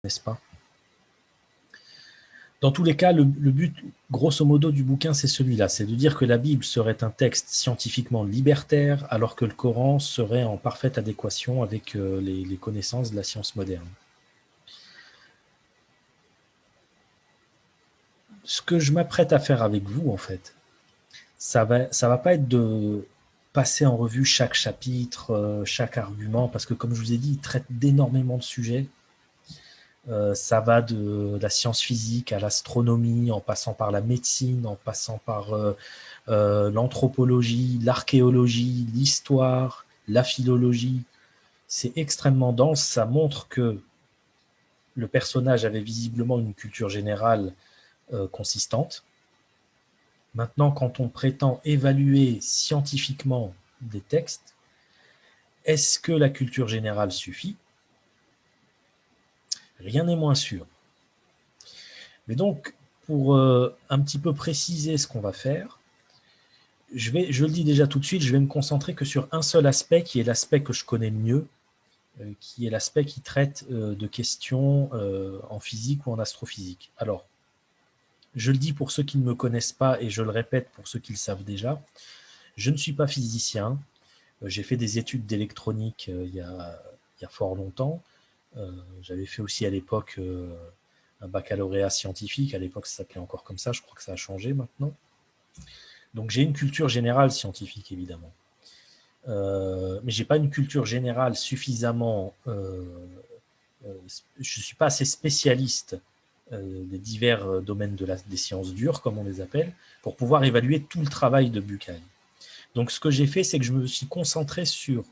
n'est-ce pas? Dans tous les cas, le but, grosso modo, du bouquin, c'est celui-là, c'est de dire que la Bible serait un texte scientifiquement libertaire, alors que le Coran serait en parfaite adéquation avec les connaissances de la science moderne. Ce que je m'apprête à faire avec vous, en fait, ça va pas être de passer en revue chaque chapitre, chaque argument, parce que comme je vous ai dit, il traite d'énormément de sujets. Ça va de la science physique à l'astronomie, en passant par la médecine, en passant par l'anthropologie, l'archéologie, l'histoire, la philologie. C'est extrêmement dense, ça montre que le personnage avait visiblement une culture générale consistante. Maintenant, quand on prétend évaluer scientifiquement des textes, est-ce que la culture générale suffit? Rien n'est moins sûr. Mais donc, pour un petit peu préciser ce qu'on va faire, je le dis déjà tout de suite, je vais me concentrer que sur un seul aspect, qui est l'aspect que je connais le mieux, qui est l'aspect qui traite de questions en physique ou en astrophysique. Alors, je le dis pour ceux qui ne me connaissent pas, et je le répète pour ceux qui le savent déjà, je ne suis pas physicien, j'ai fait des études d'électronique il y a fort longtemps, j'avais fait aussi à l'époque un baccalauréat scientifique, à l'époque ça s'appelait encore comme ça, je crois que ça a changé maintenant. Donc j'ai une culture générale scientifique, évidemment. Mais je n'ai pas une culture générale suffisamment... je ne suis pas assez spécialiste des divers domaines des sciences dures, comme on les appelle, pour pouvoir évaluer tout le travail de Bucaille. Donc ce que j'ai fait, c'est que je me suis concentré sur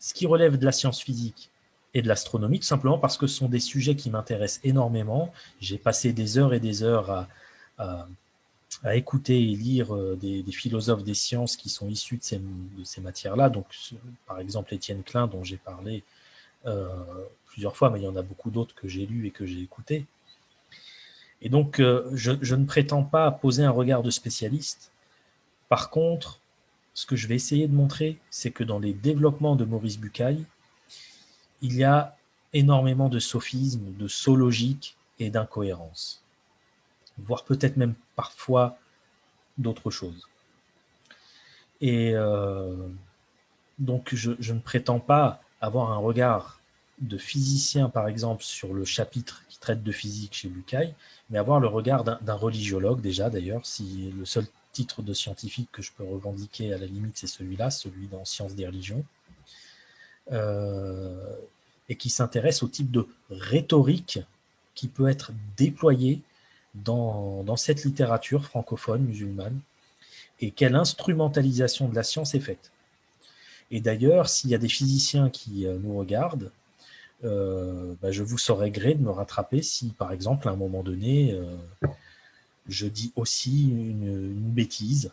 ce qui relève de la science physique et de l'astronomie, tout simplement parce que ce sont des sujets qui m'intéressent énormément. J'ai passé des heures et des heures à écouter et lire des philosophes des sciences qui sont issus de ces matières-là. Donc, par exemple, Étienne Klein, dont j'ai parlé plusieurs fois, mais il y en a beaucoup d'autres que j'ai lus et que j'ai écoutés. Et donc, je ne prétends pas poser un regard de spécialiste. Par contre, ce que je vais essayer de montrer, c'est que dans les développements de Maurice Bucaille, il y a énormément de sophismes, de sauts logiques et d'incohérences, voire peut-être même parfois d'autres choses. Et donc, je ne prétends pas avoir un regard de physicien, par exemple, sur le chapitre qui traite de physique chez Bucaille, mais avoir le regard d'un religiologue, déjà, d'ailleurs, si le seul titre de scientifique que je peux revendiquer, à la limite, c'est celui-là, celui dans Sciences des religions, et qui s'intéresse au type de rhétorique qui peut être déployée dans cette littérature francophone, musulmane, et quelle instrumentalisation de la science est faite. Et d'ailleurs, s'il y a des physiciens qui nous regardent, je vous saurais gré de me rattraper si, par exemple, à un moment donné, je dis aussi une bêtise.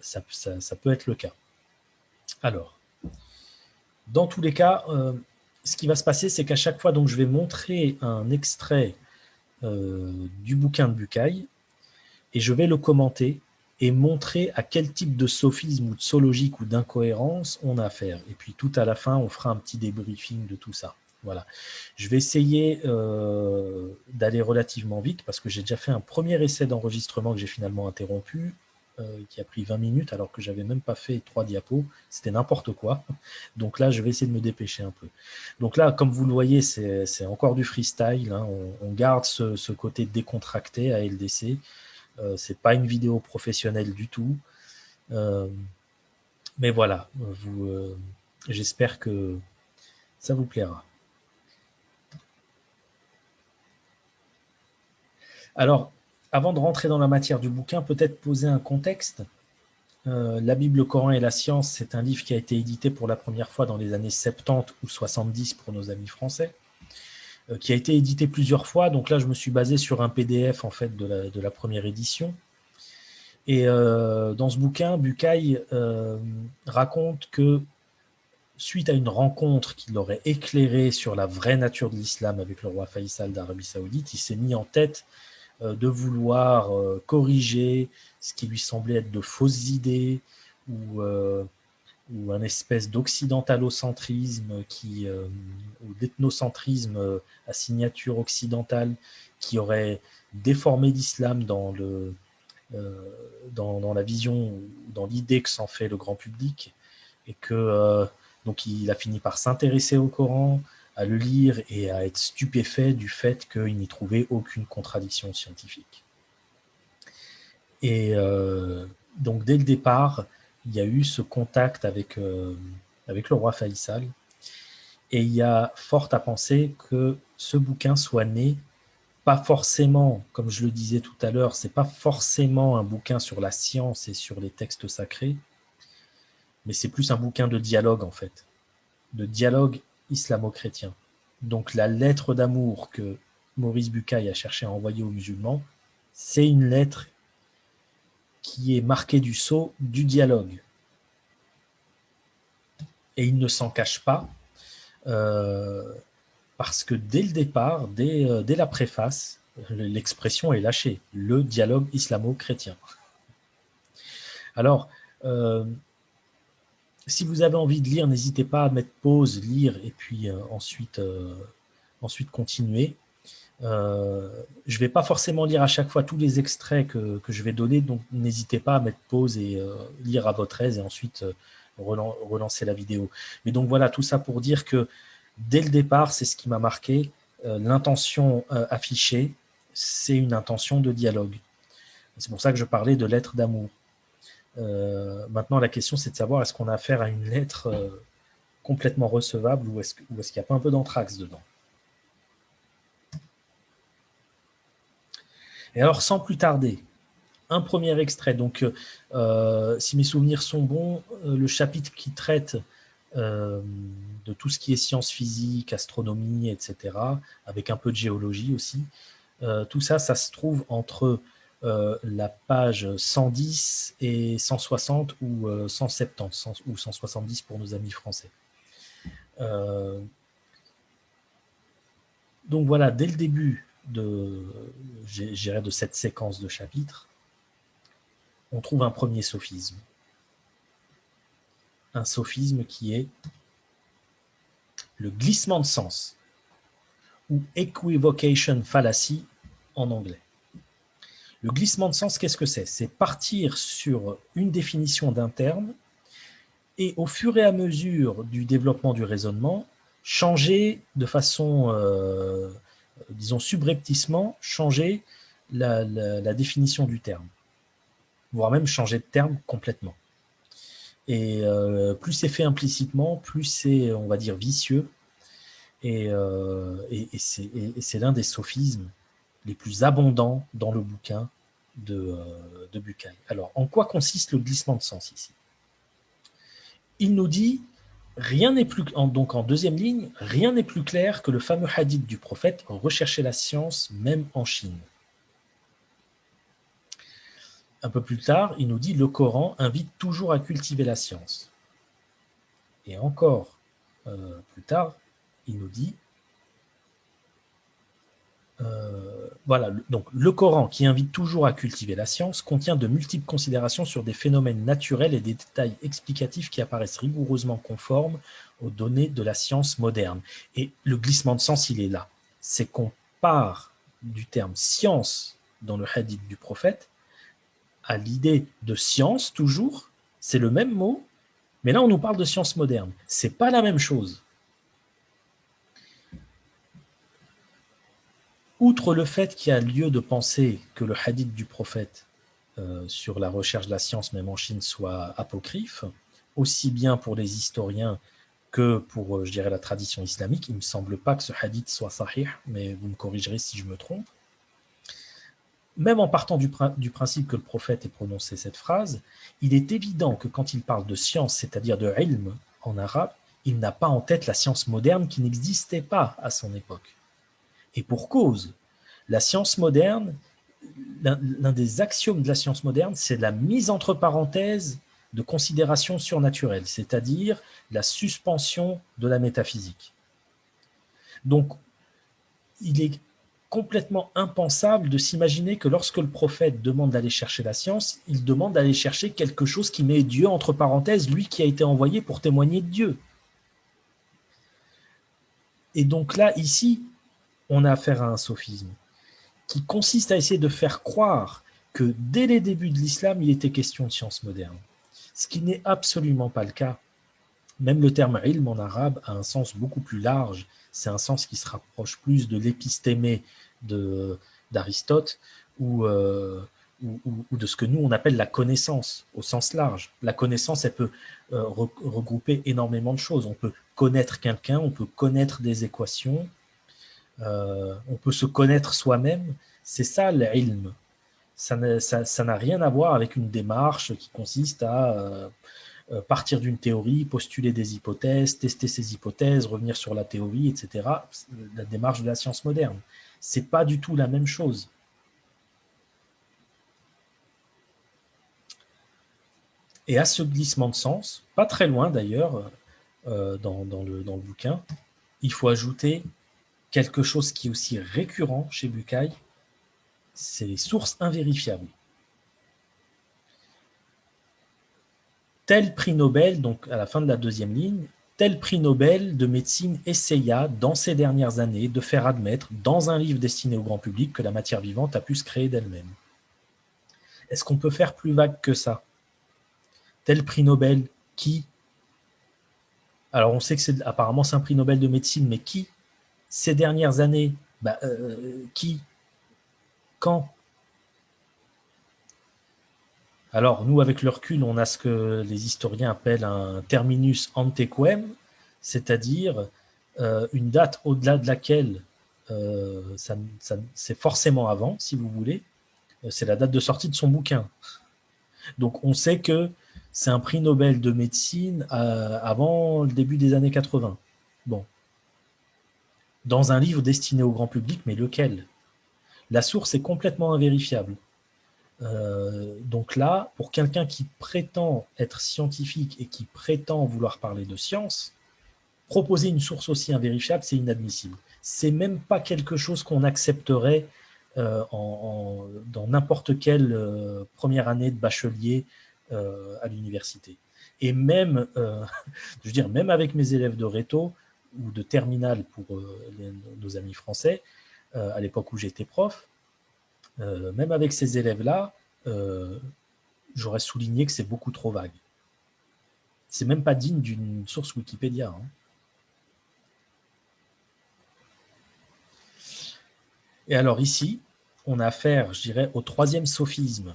Ça peut être le cas. Alors, dans tous les cas, ce qui va se passer, c'est qu'à chaque fois, donc, je vais montrer un extrait du bouquin de Bucaille et je vais le commenter et montrer à quel type de sophisme ou de zoologique ou d'incohérence on a affaire. Et puis tout à la fin, on fera un petit débriefing de tout ça. Voilà. Je vais essayer d'aller relativement vite parce que j'ai déjà fait un premier essai d'enregistrement que j'ai finalement interrompu, qui a pris 20 minutes alors que j'avais même pas fait 3 diapos. C'était n'importe quoi. Donc là, je vais essayer de me dépêcher un peu. Donc là, comme vous le voyez, c'est encore du freestyle. Hein. On garde ce côté décontracté à LDC. C'est pas une vidéo professionnelle du tout. Mais voilà, j'espère que ça vous plaira. Alors, avant de rentrer dans la matière du bouquin, peut-être poser un contexte. La Bible, le Coran et la science, c'est un livre qui a été édité pour la première fois dans les années 70 ou 70 pour nos amis français, qui a été édité plusieurs fois. Donc là, je me suis basé sur un PDF en fait de la première édition. Et dans ce bouquin, Bucaille raconte que suite à une rencontre qui l'aurait éclairé sur la vraie nature de l'islam avec le roi Faisal d'Arabie Saoudite, il s'est mis en tête de vouloir corriger ce qui lui semblait être de fausses idées ou ou un espèce d'occidentalocentrisme ou d'ethnocentrisme à signature occidentale qui aurait déformé l'islam dans la vision, dans l'idée que s'en fait le grand public, et que donc il a fini par s'intéresser au Coran, à le lire et à être stupéfait du fait qu'il n'y trouvait aucune contradiction scientifique. Et donc dès le départ, il y a eu ce contact avec le roi Faisal, et il y a fort à penser que ce bouquin soit né, pas forcément, comme je le disais tout à l'heure, c'est pas forcément un bouquin sur la science et sur les textes sacrés, mais c'est plus un bouquin de dialogue en fait, de dialogue islamo-chrétien. Donc la lettre d'amour que Maurice Bucaille a cherché à envoyer aux musulmans, c'est une lettre qui est marquée du sceau du dialogue. Et il ne s'en cache pas, parce que dès le départ, dès la préface, l'expression est lâchée, le dialogue islamo-chrétien. Alors, si vous avez envie de lire, n'hésitez pas à mettre pause, lire, et puis ensuite continuer. Je ne vais pas forcément lire à chaque fois tous les extraits que je vais donner, donc n'hésitez pas à mettre pause et lire à votre aise, et ensuite relancer la vidéo. Mais donc voilà, tout ça pour dire que dès le départ, c'est ce qui m'a marqué. L'intention affichée, c'est une intention de dialogue. C'est pour ça que je parlais de lettre d'amour. Maintenant, la question, c'est de savoir est-ce qu'on a affaire à une lettre complètement recevable, ou est-ce qu'il n'y a pas un peu d'anthrax dedans. Et alors, sans plus tarder, un premier extrait. Donc, si mes souvenirs sont bons, le chapitre qui traite de tout ce qui est sciences physiques, astronomie, etc., avec un peu de géologie aussi, tout ça, ça se trouve entre la page 110 et 160 ou 170 ou 170 pour nos amis français. Donc voilà, dès le début de cette séquence de chapitres, on trouve un premier sophisme. Un sophisme qui est le glissement de sens, ou equivocation fallacy en anglais. Le glissement de sens, qu'est-ce que c'est? C'est partir sur une définition d'un terme et au fur et à mesure du développement du raisonnement, changer de façon, disons subrepticement, changer la définition du terme, voire même changer de terme complètement. Et plus c'est fait implicitement, plus c'est, on va dire, vicieux, et c'est l'un des sophismes les plus abondants dans le bouquin de Bucaille. Alors, en quoi consiste le glissement de sens ici? Il nous dit, donc en deuxième ligne, rien n'est plus clair que le fameux hadith du prophète « Recherchez la science, même en Chine ». Un peu plus tard, il nous dit « Le Coran invite toujours à cultiver la science ». Et encore plus tard, il nous dit voilà, donc le Coran, qui invite toujours à cultiver la science, contient de multiples considérations sur des phénomènes naturels et des détails explicatifs qui apparaissent rigoureusement conformes aux données de la science moderne. Et le glissement de sens, il est là. C'est qu'on part du terme science dans le hadith du prophète à l'idée de science, toujours, c'est le même mot, mais là on nous parle de science moderne. C'est pas la même chose. Outre le fait qu'il y a lieu de penser que le hadith du prophète sur la recherche de la science, même en Chine, soit apocryphe, aussi bien pour les historiens que pour, je dirais, la tradition islamique, il ne me semble pas que ce hadith soit sahih, mais vous me corrigerez si je me trompe. Même en partant du principe que le prophète ait prononcé cette phrase, il est évident que quand il parle de science, c'est-à-dire de ilm en arabe, il n'a pas en tête la science moderne qui n'existait pas à son époque. Et pour cause, la science moderne, l'un des axiomes de la science moderne, c'est la mise entre parenthèses de considérations surnaturelles, c'est-à-dire la suspension de la métaphysique. Donc, il est complètement impensable de s'imaginer que lorsque le prophète demande d'aller chercher la science, il demande d'aller chercher quelque chose qui met Dieu entre parenthèses, lui qui a été envoyé pour témoigner de Dieu. Et donc là, ici, on a affaire à un sophisme qui consiste à essayer de faire croire que dès les débuts de l'islam, il était question de science moderne. Ce qui n'est absolument pas le cas. Même le terme ilm en arabe a un sens beaucoup plus large. C'est un sens qui se rapproche plus de l'épistémé d'Aristote ou de ce que nous, on appelle la connaissance, au sens large. La connaissance, elle peut regrouper énormément de choses. On peut connaître quelqu'un, on peut connaître des équations, on peut se connaître soi-même. C'est ça l'ilm. Ça n'a rien à voir avec une démarche qui consiste à partir d'une théorie, postuler des hypothèses, tester ces hypothèses, revenir sur la théorie, etc. La démarche de la science moderne. C'est pas du tout la même chose. Et à ce glissement de sens, pas très loin d'ailleurs, dans le bouquin, il faut ajouter quelque chose qui est aussi récurrent chez Bucaille, c'est les sources invérifiables. Tel prix Nobel, donc à la fin de la deuxième ligne, tel prix Nobel de médecine essaya, dans ces dernières années, de faire admettre, dans un livre destiné au grand public, que la matière vivante a pu se créer d'elle-même. Est-ce qu'on peut faire plus vague que ça? Tel prix Nobel, qui? Alors on sait que apparemment c'est un prix Nobel de médecine, mais qui? Ces dernières années, qui? Quand? Alors, nous, avec le recul, on a ce que les historiens appellent un terminus antequem, c'est-à-dire une date au-delà de laquelle c'est forcément avant, si vous voulez, c'est la date de sortie de son bouquin. Donc, on sait que c'est un prix Nobel de médecine avant le début des années 80. Bon. Dans un livre destiné au grand public, mais lequel? La source est complètement invérifiable. Donc là, pour quelqu'un qui prétend être scientifique et qui prétend vouloir parler de science, proposer une source aussi invérifiable, c'est inadmissible. C'est même pas quelque chose qu'on accepterait dans n'importe quelle première année de bachelier à l'université. Et même, je veux dire, même avec mes élèves de réto ou de terminale pour nos amis français, à l'époque où j'étais prof, même avec ces élèves-là, j'aurais souligné que c'est beaucoup trop vague. C'est même pas digne d'une source Wikipédia. Hein. Et alors ici, on a affaire, je dirais, au troisième sophisme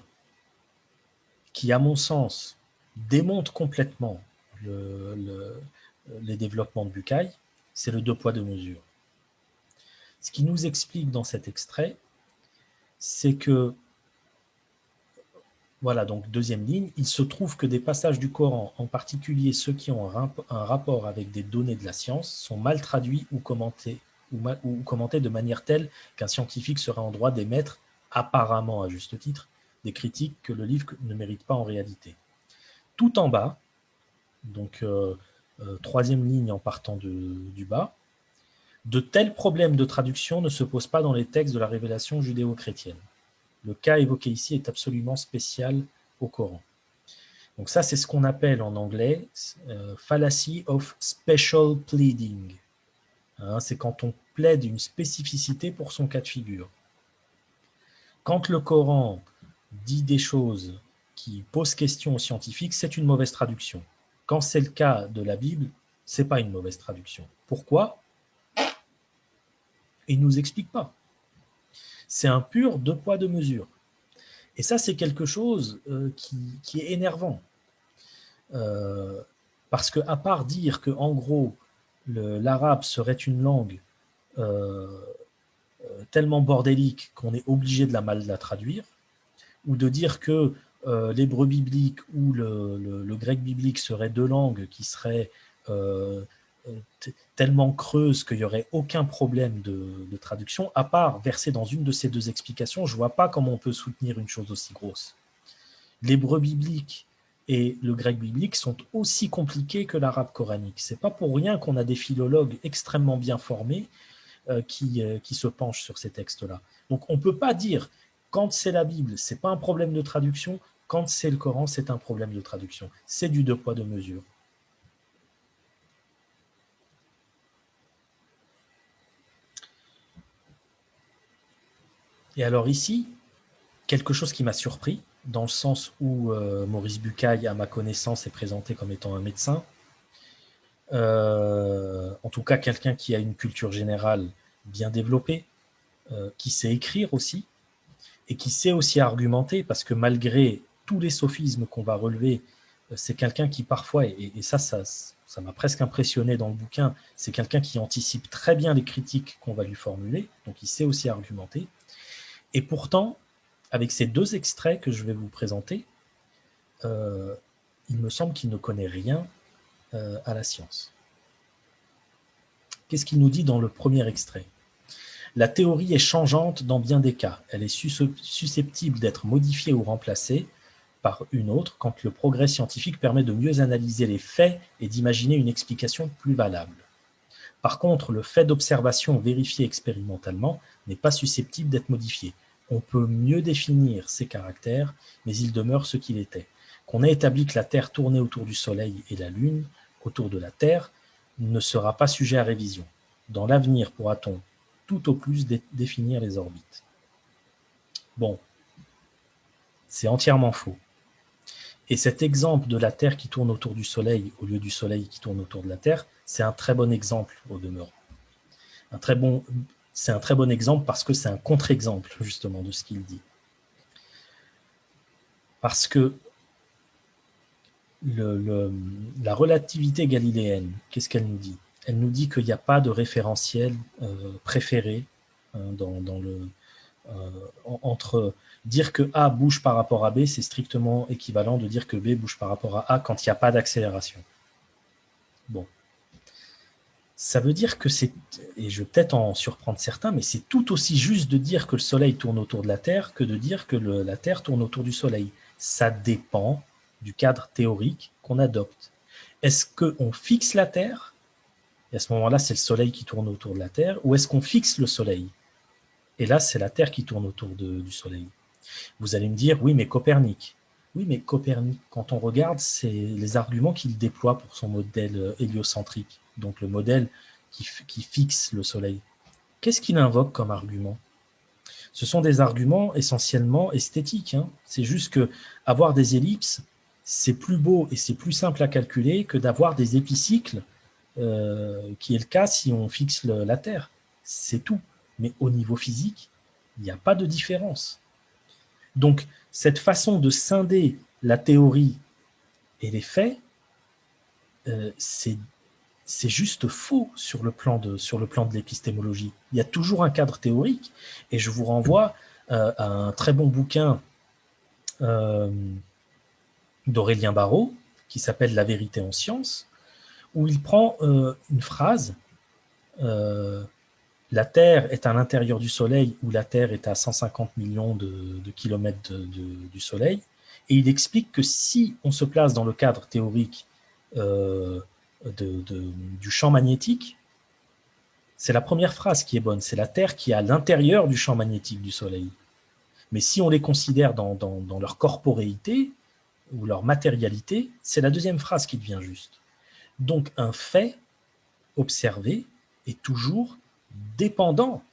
qui, à mon sens, démonte complètement les développements de Bucaille, c'est le deux poids, deux mesures. Ce qui nous explique dans cet extrait, c'est que, voilà, donc deuxième ligne, il se trouve que des passages du Coran, en particulier ceux qui ont un rapport avec des données de la science, sont mal traduits ou commentés de manière telle qu'un scientifique serait en droit d'émettre, apparemment à juste titre, des critiques que le livre ne mérite pas en réalité. Tout en bas, donc troisième ligne en partant du bas, de tels problèmes de traduction ne se posent pas dans les textes de la révélation judéo-chrétienne. Le cas évoqué ici est absolument spécial au Coran. Donc ça, c'est ce qu'on appelle en anglais fallacy of special pleading. Hein, c'est quand on plaide une spécificité pour son cas de figure. Quand le Coran dit des choses qui posent question aux scientifiques, c'est une mauvaise traduction. Quand c'est le cas de la Bible, ce n'est pas une mauvaise traduction. Pourquoi? Il ne nous explique pas. C'est un pur deux poids, deux mesures. Et ça, c'est quelque chose qui est énervant. Parce qu'à part dire qu'en gros, l'arabe serait une langue tellement bordélique qu'on est obligé de mal la traduire, ou de dire que l'hébreu biblique ou le grec biblique seraient deux langues qui seraient tellement creuses qu'il n'y aurait aucun problème de traduction, à part verser dans une de ces deux explications, je ne vois pas comment on peut soutenir une chose aussi grosse. L'hébreu biblique et le grec biblique sont aussi compliqués que l'arabe coranique. Ce n'est pas pour rien qu'on a des philologues extrêmement bien formés qui se penchent sur ces textes-là. Donc on ne peut pas dire, quand c'est la Bible, ce n'est pas un problème de traduction, quand c'est le Coran, c'est un problème de traduction. C'est du deux poids, deux mesures. Et alors ici, quelque chose qui m'a surpris, dans le sens où Maurice Bucaille, à ma connaissance, est présenté comme étant un médecin, en tout cas quelqu'un qui a une culture générale bien développée, qui sait écrire aussi, et qui sait aussi argumenter, parce que malgré tous les sophismes qu'on va relever, c'est quelqu'un qui parfois, et ça m'a presque impressionné dans le bouquin, c'est quelqu'un qui anticipe très bien les critiques qu'on va lui formuler, donc il sait aussi argumenter. Et pourtant, avec ces deux extraits que je vais vous présenter, il me semble qu'il ne connaît rien à la science. Qu'est-ce qu'il nous dit dans le premier extrait ? La théorie est changeante dans bien des cas. Elle est susceptible d'être modifiée ou remplacée par une autre quand le progrès scientifique permet de mieux analyser les faits et d'imaginer une explication plus valable. Par contre, le fait d'observation vérifiée expérimentalement n'est pas susceptible d'être modifié. On peut mieux définir ses caractères, mais il demeure ce qu'il était. Qu'on ait établi que la Terre tournait autour du Soleil et la Lune autour de la Terre ne sera pas sujet à révision. Dans l'avenir, pourra-t-on tout au plus définir les orbites. Bon, c'est entièrement faux. Et cet exemple de la Terre qui tourne autour du Soleil au lieu du Soleil qui tourne autour de la Terre, c'est un très bon exemple au demeurant. C'est un très bon exemple parce que c'est un contre-exemple justement de ce qu'il dit. Parce que la relativité galiléenne, qu'est-ce qu'elle nous dit ? Elle nous dit qu'il n'y a pas de référentiel préféré entre dire que A bouge par rapport à B, c'est strictement équivalent de dire que B bouge par rapport à A quand il n'y a pas d'accélération. Bon. Ça veut dire que c'est, et je vais peut-être en surprendre certains, mais c'est tout aussi juste de dire que le Soleil tourne autour de la Terre que de dire que la Terre tourne autour du Soleil. Ça dépend du cadre théorique qu'on adopte. Est-ce qu'on fixe la Terre ? Et à ce moment-là, c'est le Soleil qui tourne autour de la Terre, ou est-ce qu'on fixe le Soleil ? Et là, c'est la Terre qui tourne autour du Soleil. Vous allez me dire, oui, mais Copernic. Oui, mais Copernic, quand on regarde, c'est les arguments qu'il déploie pour son modèle héliocentrique, donc le modèle qui fixe le Soleil. Qu'est-ce qu'il invoque comme argument ? Ce sont des arguments essentiellement esthétiques. Hein. C'est juste que avoir des ellipses, c'est plus beau et c'est plus simple à calculer que d'avoir des épicycles, qui est le cas si on fixe la Terre. C'est tout. Mais au niveau physique, il n'y a pas de différence. Donc, cette façon de scinder la théorie et les faits, c'est juste faux sur le plan de l'épistémologie. Il y a toujours un cadre théorique, et je vous renvoie à un très bon bouquin d'Aurélien Barraud, qui s'appelle « La vérité en science », où il prend une phrase la Terre est à l'intérieur du Soleil, où la Terre est à 150 millions de kilomètres du Soleil, et il explique que si on se place dans le cadre théorique du champ magnétique, c'est la première phrase qui est bonne, c'est la Terre qui est à l'intérieur du champ magnétique du Soleil. Mais si on les considère dans leur corporéité ou leur matérialité, c'est la deuxième phrase qui devient juste. Donc un fait observé est toujours dépendant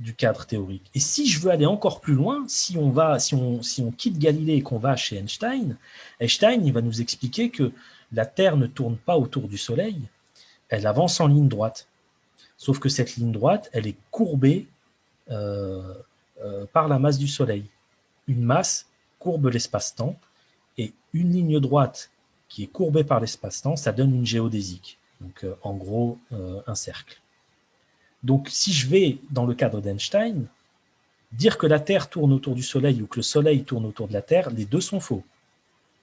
du cadre théorique. Et si je veux aller encore plus loin, si on quitte Galilée et qu'on va chez Einstein, il va nous expliquer que la Terre ne tourne pas autour du Soleil, elle avance en ligne droite. Sauf que cette ligne droite, elle est courbée par la masse du Soleil. Une masse courbe l'espace-temps, et une ligne droite qui est courbée par l'espace-temps, ça donne une géodésique. Donc en gros, un cercle. Donc, si je vais dans le cadre d'Einstein, dire que la Terre tourne autour du Soleil ou que le Soleil tourne autour de la Terre, les deux sont faux.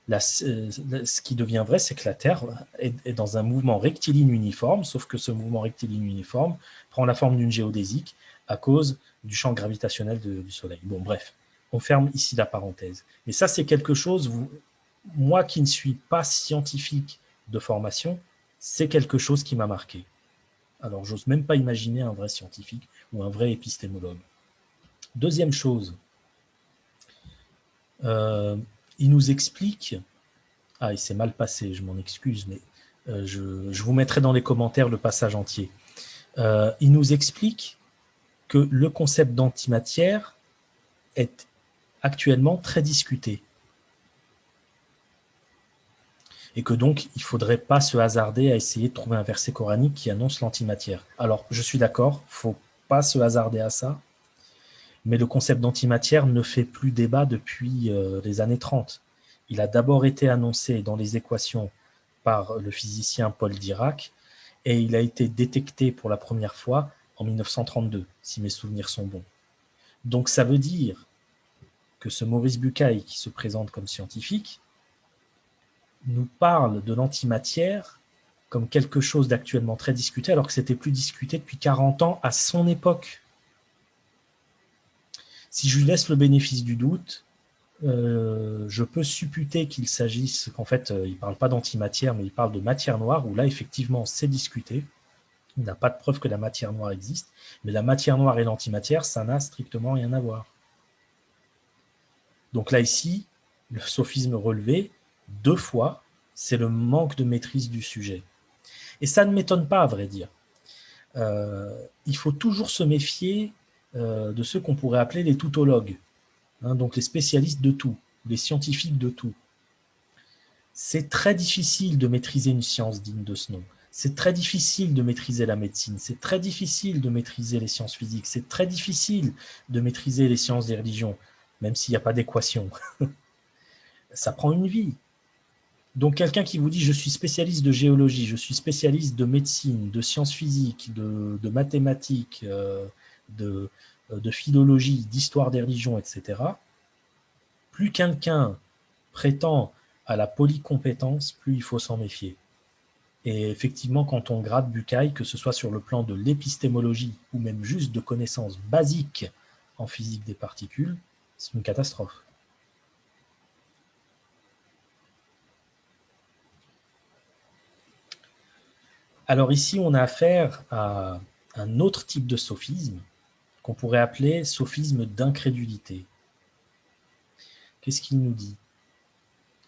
Ce qui devient vrai, c'est que la Terre est dans un mouvement rectiligne uniforme, sauf que ce mouvement rectiligne uniforme prend la forme d'une géodésique à cause du champ gravitationnel du Soleil. Bon, bref, on ferme ici la parenthèse. Mais ça, c'est quelque chose, moi qui ne suis pas scientifique de formation, c'est quelque chose qui m'a marqué. Alors, j'ose même pas imaginer un vrai scientifique ou un vrai épistémologue. Deuxième chose, il nous explique, il s'est mal passé, je m'en excuse, mais je vous mettrai dans les commentaires le passage entier. Il nous explique que le concept d'antimatière est actuellement très discuté. Et que donc, il ne faudrait pas se hasarder à essayer de trouver un verset coranique qui annonce l'antimatière. Alors, je suis d'accord, il ne faut pas se hasarder à ça, mais le concept d'antimatière ne fait plus débat depuis les années 30. Il a d'abord été annoncé dans les équations par le physicien Paul Dirac, et il a été détecté pour la première fois en 1932, si mes souvenirs sont bons. Donc ça veut dire que ce Maurice Bucaille, qui se présente comme scientifique, nous parle de l'antimatière comme quelque chose d'actuellement très discuté, alors que c'était plus discuté depuis 40 ans à son époque. Si je lui laisse le bénéfice du doute, je peux supputer qu'il s'agisse, qu'en fait, il ne parle pas d'antimatière, mais il parle de matière noire, où là, effectivement, c'est discuté. Il n'a pas de preuve que la matière noire existe, mais la matière noire et l'antimatière, ça n'a strictement rien à voir. Donc là, ici, le sophisme relevé, 2 fois, c'est le manque de maîtrise du sujet. Et ça ne m'étonne pas, à vrai dire. Il faut toujours se méfier de ceux qu'on pourrait appeler les toutologues, hein, donc les spécialistes de tout, les scientifiques de tout. C'est très difficile de maîtriser une science digne de ce nom. C'est très difficile de maîtriser la médecine, c'est très difficile de maîtriser les sciences physiques, c'est très difficile de maîtriser les sciences des religions, même s'il n'y a pas d'équation. Ça prend une vie. Donc quelqu'un qui vous dit « je suis spécialiste de géologie, je suis spécialiste de médecine, de sciences physiques, de mathématiques, de philologie, d'histoire des religions, etc. » Plus quelqu'un prétend à la polycompétence, plus il faut s'en méfier. Et effectivement, quand on gratte Bucaille, que ce soit sur le plan de l'épistémologie ou même juste de connaissances basiques en physique des particules, c'est une catastrophe. Alors ici, on a affaire à un autre type de sophisme qu'on pourrait appeler sophisme d'incrédulité. Qu'est-ce qu'il nous dit?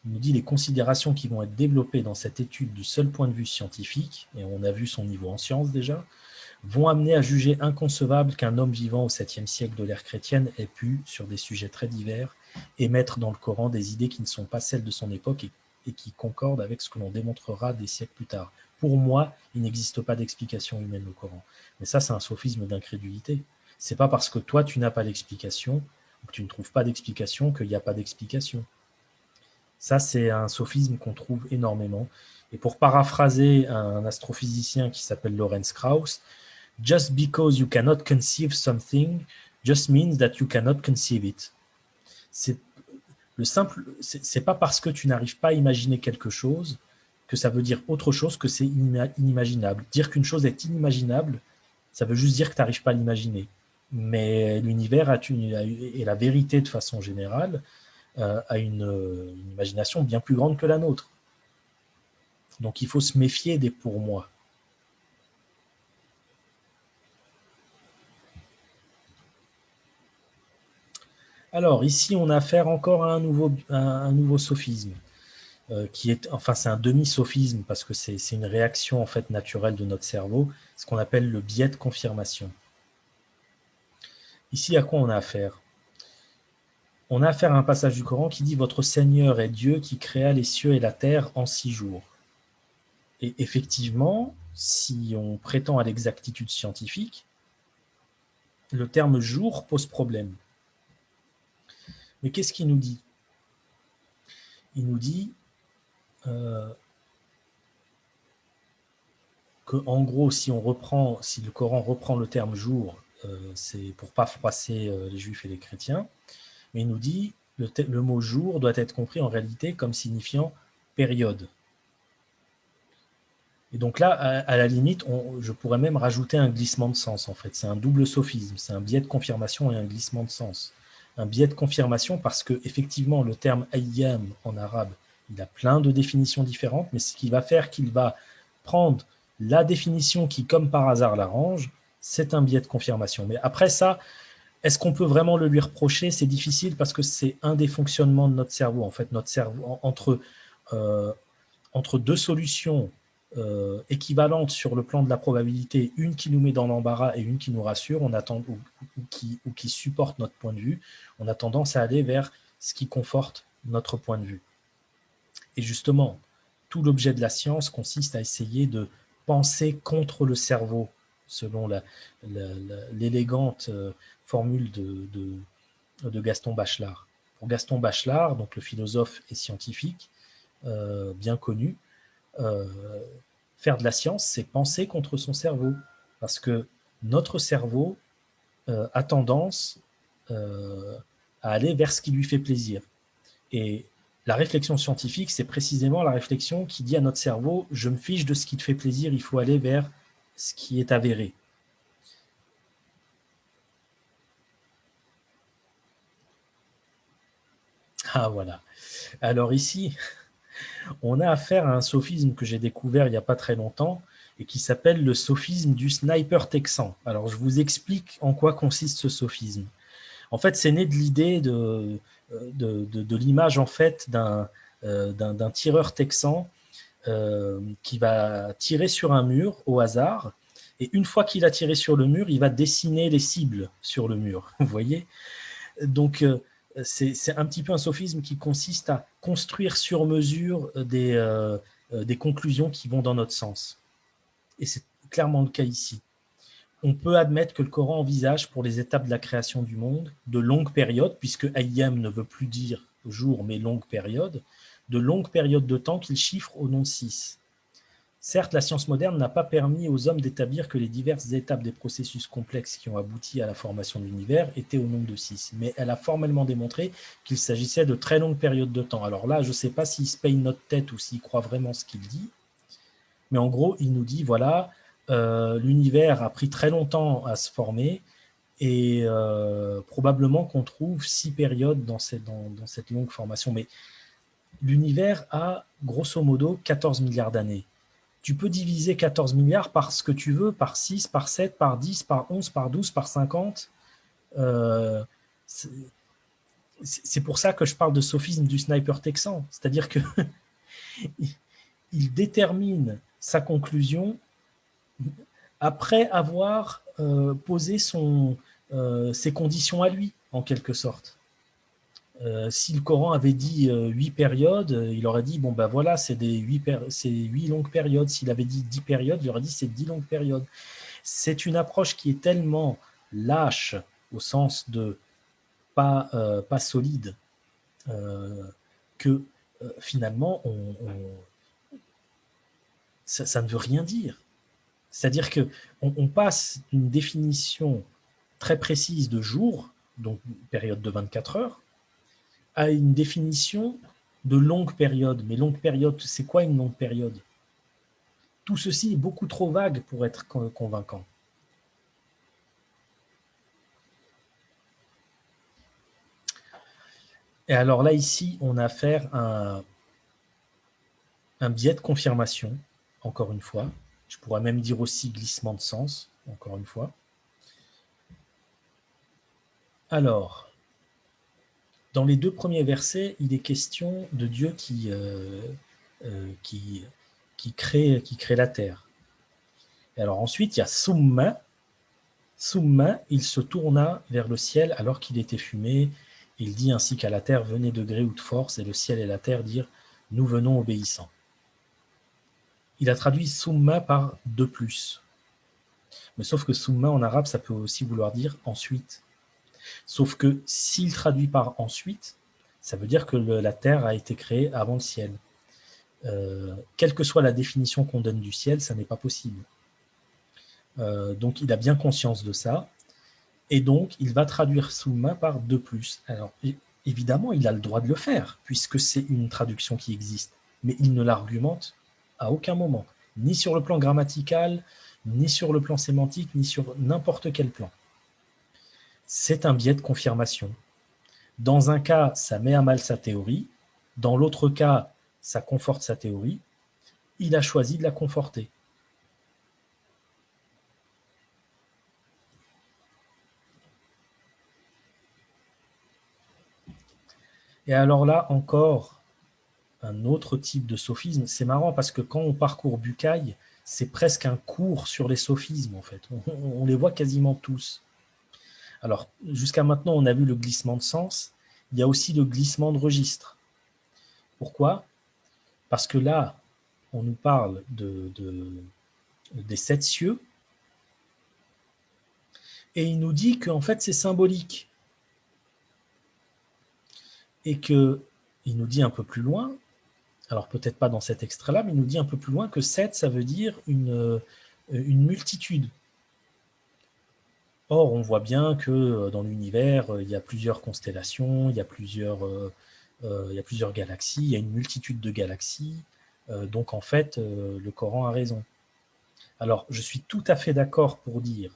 Il nous dit les considérations qui vont être développées dans cette étude du seul point de vue scientifique, et on a vu son niveau en sciences déjà, vont amener à juger inconcevable qu'un homme vivant au 7e siècle de l'ère chrétienne ait pu, sur des sujets très divers, émettre dans le Coran des idées qui ne sont pas celles de son époque et qui concordent avec ce que l'on démontrera des siècles plus tard. Pour moi, il n'existe pas d'explication humaine au Coran. Mais ça, c'est un sophisme d'incrédulité. C'est pas parce que toi, tu n'as pas d'explication, ou que tu ne trouves pas d'explication, qu'il n'y a pas d'explication. Ça, c'est un sophisme qu'on trouve énormément. Et pour paraphraser un astrophysicien qui s'appelle Lawrence Krauss, « Just because you cannot conceive something just means that you cannot conceive it ». C'est pas parce que tu n'arrives pas à imaginer quelque chose que ça veut dire autre chose que c'est inimaginable. Dire qu'une chose est inimaginable, ça veut juste dire que tu n'arrives pas à l'imaginer. Mais l'univers et la vérité de façon générale a une imagination bien plus grande que la nôtre. Donc il faut se méfier des pour moi. Alors ici, on a affaire encore à un nouveau sophisme, qui est, enfin c'est un demi-sophisme parce que c'est une réaction en fait naturelle de notre cerveau, ce qu'on appelle le biais de confirmation. Ici, à quoi on a affaire? On a affaire à un passage du Coran qui dit « Votre Seigneur est Dieu qui créa les cieux et la terre en 6 jours ». Et effectivement, si on prétend à l'exactitude scientifique, le terme « jour » pose problème. Mais qu'est-ce qu'il nous dit? Il nous dit que, en gros, si le Coran reprend le terme « jour », c'est pour ne pas froisser les juifs et les chrétiens, mais il nous dit le mot « jour » doit être compris en réalité comme signifiant « période ». Et donc là, à la limite, je pourrais même rajouter un glissement de sens, en fait. C'est un double sophisme, c'est un biais de confirmation et un glissement de sens. Un biais de confirmation parce que, effectivement, le terme « ayyam » en arabe, il a plein de définitions différentes, mais ce qui va faire qu'il va prendre La définition qui, comme par hasard, l'arrange, c'est un biais de confirmation. Mais après ça, est-ce qu'on peut vraiment le lui reprocher? C'est difficile parce que c'est un des fonctionnements de notre cerveau. En fait, notre cerveau, entre deux solutions équivalentes sur le plan de la probabilité, une qui nous met dans l'embarras et une qui nous rassure, ou qui supporte notre point de vue, on a tendance à aller vers ce qui conforte notre point de vue. Et justement, tout l'objet de la science consiste à essayer de penser contre le cerveau, selon l'élégante formule de Gaston Bachelard. Pour Gaston Bachelard, donc le philosophe et scientifique bien connu, faire de la science, c'est penser contre son cerveau. Parce que notre cerveau a tendance à aller vers ce qui lui fait plaisir. Et la réflexion scientifique, c'est précisément la réflexion qui dit à notre cerveau, je me fiche de ce qui te fait plaisir, il faut aller vers ce qui est avéré. Ah voilà. Alors ici, on a affaire à un sophisme que j'ai découvert il n'y a pas très longtemps et qui s'appelle le sophisme du sniper texan. Alors je vous explique en quoi consiste ce sophisme. En fait, c'est né de l'idée de l'image en fait d'un tireur texan qui va tirer sur un mur au hasard, et une fois qu'il a tiré sur le mur, il va dessiner les cibles sur le mur. Vous voyez? Donc, c'est un petit peu un sophisme qui consiste à construire sur mesure des conclusions qui vont dans notre sens. Et c'est clairement le cas ici. On peut admettre que le Coran envisage pour les étapes de la création du monde de longues périodes, puisque Ayyam ne veut plus dire jour, mais longue période, de longues périodes de temps qu'il chiffre au nom de 6. Certes, la science moderne n'a pas permis aux hommes d'établir que les diverses étapes des processus complexes qui ont abouti à la formation de l'univers étaient au nombre de 6, mais elle a formellement démontré qu'il s'agissait de très longues périodes de temps. Alors là, je ne sais pas s'il se paye notre tête ou s'il croit vraiment ce qu'il dit, mais en gros, il nous dit, voilà, l'univers a pris très longtemps à se former, et probablement qu'on trouve 6 périodes dans cette longue formation. Mais l'univers a grosso modo 14 milliards d'années. Tu peux diviser 14 milliards par ce que tu veux, par 6, par 7, par 10, par 11, par 12, par 50. C'est pour ça que je parle de sophisme du sniper texan. C'est-à-dire que il détermine sa conclusion après avoir posé ses conditions à lui, en quelque sorte. Si le Coran avait dit 8 périodes, il aurait dit, bon ben voilà, c'est 8 longues périodes. S'il avait dit 10 périodes, il aurait dit c'est 10 longues périodes. C'est une approche qui est tellement lâche, au sens de pas solide, que finalement, ça ne veut rien dire. C'est-à-dire qu'on passe d'une définition très précise de jour, donc une période de 24 heures, à une définition de longue période. Mais longue période, c'est quoi une longue période? Tout ceci est beaucoup trop vague pour être convaincant. Et alors là, ici, on a affaire à un biais de confirmation, encore une fois. Je pourrais même dire aussi glissement de sens, encore une fois. Alors, dans les 2 premiers versets, il est question de Dieu qui crée la terre. Et alors ensuite, il y a Summa. Summa, il se tourna vers le ciel alors qu'il était fumé. Il dit ainsi qu'à la terre, venez de gré ou de force, et le ciel et la terre dirent, nous venons obéissants. Il a traduit Summa par de plus. Mais sauf que Summa en arabe, ça peut aussi vouloir dire ensuite. Sauf que s'il traduit par ensuite, ça veut dire que la terre a été créée avant le ciel. Quelle que soit la définition qu'on donne du ciel, ça n'est pas possible. Donc il a bien conscience de ça, et donc il va traduire Summa par de plus. Alors évidemment, il a le droit de le faire, puisque c'est une traduction qui existe, mais il ne l'argumente à aucun moment, ni sur le plan grammatical, ni sur le plan sémantique, ni sur n'importe quel plan. C'est un biais de confirmation. Dans un cas, ça met à mal sa théorie, dans l'autre cas, ça conforte sa théorie. Il a choisi de la conforter. Et alors là, encore un autre type de sophisme. C'est marrant parce que quand on parcourt Bucaille, c'est presque un cours sur les sophismes, en fait. On les voit quasiment tous. Alors, jusqu'à maintenant, on a vu le glissement de sens. Il y a aussi le glissement de registre. Pourquoi? Parce que là, on nous parle des 7 cieux, et il nous dit qu'en fait, c'est symbolique. Et qu'il nous dit un peu plus loin, alors peut-être pas dans cet extrait-là, mais il nous dit un peu plus loin que 7, ça veut dire une multitude. Or, on voit bien que dans l'univers, il y a plusieurs constellations, il y a plusieurs galaxies, il y a une multitude de galaxies. Donc, en fait, le Coran a raison. Alors, je suis tout à fait d'accord pour dire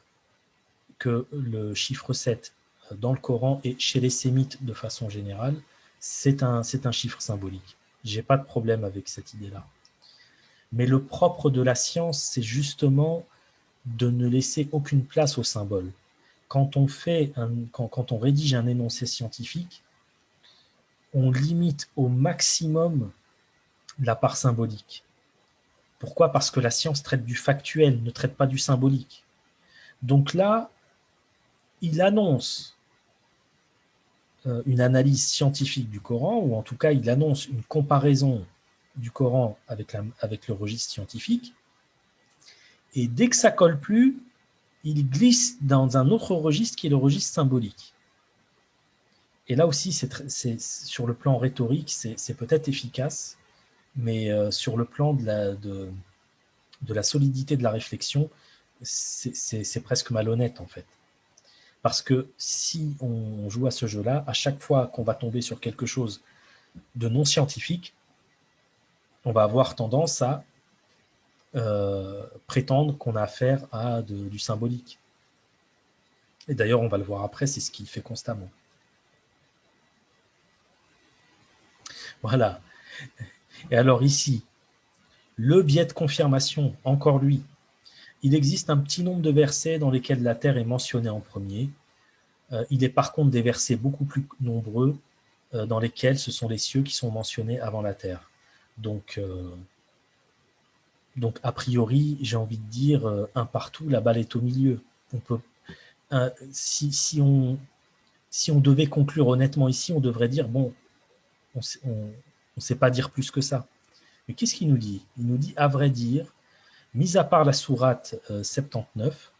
que le chiffre 7 dans le Coran et chez les sémites de façon générale, c'est un chiffre symbolique. Je n'ai pas de problème avec cette idée-là. Mais le propre de la science, c'est justement de ne laisser aucune place au symbole. Quand on rédige un énoncé scientifique, on limite au maximum la part symbolique. Pourquoi? Parce que la science traite du factuel, ne traite pas du symbolique. Donc là, il annonce une analyse scientifique du Coran, ou en tout cas, il annonce une comparaison du Coran avec le registre scientifique, et dès que ça colle plus, il glisse dans un autre registre qui est le registre symbolique. Et là aussi, c'est sur le plan rhétorique, c'est peut-être efficace, mais sur le plan de la solidité de la réflexion, c'est presque malhonnête en fait. Parce que si on joue à ce jeu-là, à chaque fois qu'on va tomber sur quelque chose de non scientifique, on va avoir tendance à prétendre qu'on a affaire à du symbolique. Et d'ailleurs, on va le voir après, c'est ce qu'il fait constamment. Voilà. Et alors ici, le biais de confirmation, encore lui. Il existe un petit nombre de versets dans lesquels la terre est mentionnée en premier. Il est par contre des versets beaucoup plus nombreux dans lesquels ce sont les cieux qui sont mentionnés avant la terre. Donc a priori, j'ai envie de dire, un partout, la balle est au milieu. On peut, si on devait conclure honnêtement ici, on devrait dire, bon, on ne sait pas dire plus que ça. Mais qu'est-ce qu'il nous dit? Il nous dit, à vrai dire, mis à part la sourate 79,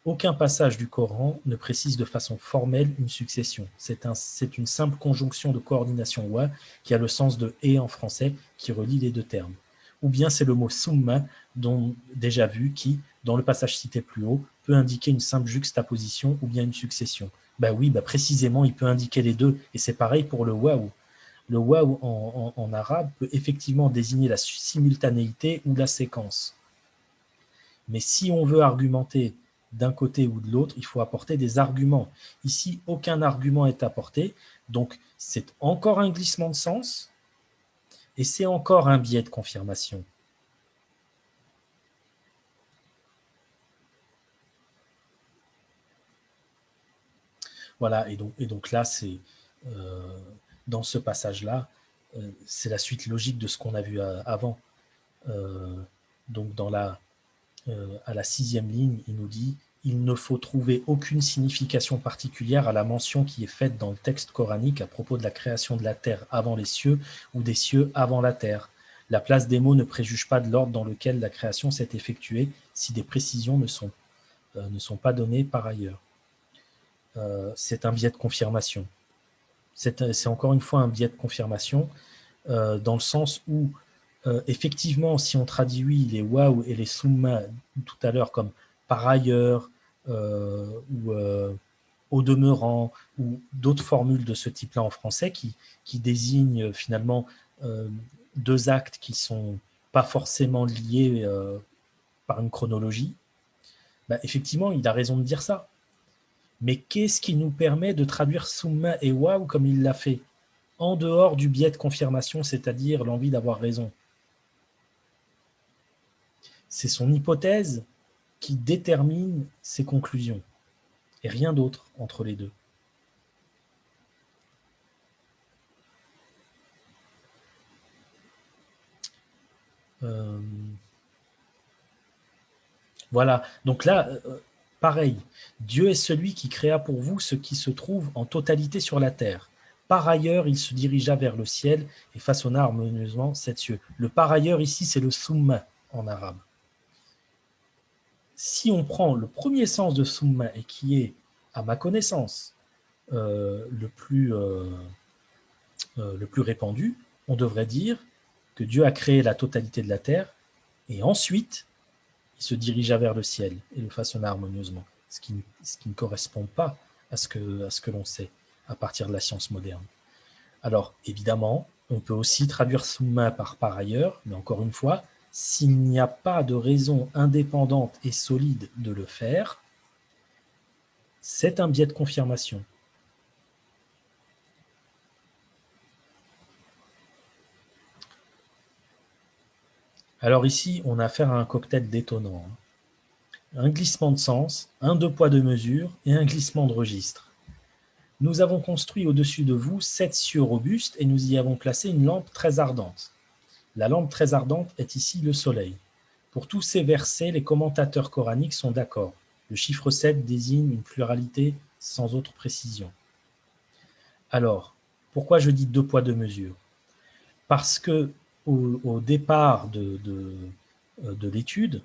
aucun passage du Coran ne précise de façon formelle une succession. C'est une simple conjonction de coordination wa qui a le sens de et en français qui relie les deux termes. Ou bien c'est le mot summa, dont déjà vu, qui, dans le passage cité plus haut, peut indiquer une simple juxtaposition ou bien une succession. Oui, précisément, il peut indiquer les deux, et c'est pareil pour le waouh. Le waouh en arabe peut effectivement désigner la simultanéité ou la séquence. Mais si on veut argumenter d'un côté ou de l'autre, il faut apporter des arguments. Ici, aucun argument est apporté, donc c'est encore un glissement de sens et c'est encore un biais de confirmation. Voilà, et donc là, c'est dans ce passage-là, c'est la suite logique de ce qu'on a vu avant. Donc à la 6e ligne, il nous dit « Il ne faut trouver aucune signification particulière à la mention qui est faite dans le texte coranique à propos de la création de la terre avant les cieux ou des cieux avant la terre. La place des mots ne préjuge pas de l'ordre dans lequel la création s'est effectuée si des précisions ne sont pas données par ailleurs. » C'est un biais de confirmation. C'est encore une fois un biais de confirmation dans le sens où effectivement, si on traduit les waouh et les summa tout à l'heure comme par ailleurs ou au demeurant ou d'autres formules de ce type-là en français qui désignent finalement deux actes qui ne sont pas forcément liés par une chronologie, effectivement, il a raison de dire ça. Mais qu'est-ce qui nous permet de traduire summa et waouh comme il l'a fait, en dehors du biais de confirmation, c'est-à-dire l'envie d'avoir raison? C'est son hypothèse qui détermine ses conclusions, et rien d'autre entre les deux. Euh, voilà, donc là, pareil, Dieu est celui qui créa pour vous ce qui se trouve en totalité sur la terre. Par ailleurs, il se dirigea vers le ciel et façonna harmonieusement sept cieux. Le par ailleurs ici, c'est le summa en arabe. Si on prend le premier sens de summa et qui est, à ma connaissance, le plus répandu, on devrait dire que Dieu a créé la totalité de la terre et ensuite il se dirigea vers le ciel et le façonna harmonieusement, ce qui ne correspond pas à ce que l'on sait à partir de la science moderne. Alors, évidemment, on peut aussi traduire summa par ailleurs, mais encore une fois, s'il n'y a pas de raison indépendante et solide de le faire, c'est un biais de confirmation. Alors ici, on a affaire à un cocktail détonnant. Un glissement de sens, un deux poids deux mesures et un glissement de registre. Nous avons construit au-dessus de vous 7 cieux robustes et nous y avons placé une lampe très ardente. La lampe très ardente est ici le soleil. Pour tous ces versets, les commentateurs coraniques sont d'accord. Le chiffre 7 désigne une pluralité sans autre précision. Alors, pourquoi je dis deux poids deux mesures? Parce que au départ de l'étude,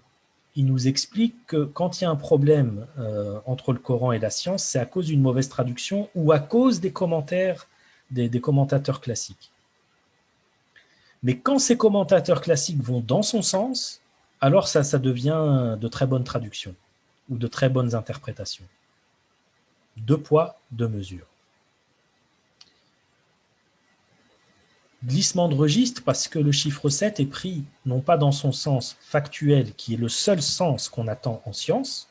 il nous explique que quand il y a un problème entre le Coran et la science, c'est à cause d'une mauvaise traduction ou à cause des commentaires des commentateurs classiques. Mais quand ces commentateurs classiques vont dans son sens, alors ça devient de très bonnes traductions ou de très bonnes interprétations. Deux poids, deux mesures. Glissement de registre parce que le chiffre 7 est pris non pas dans son sens factuel, qui est le seul sens qu'on attend en science,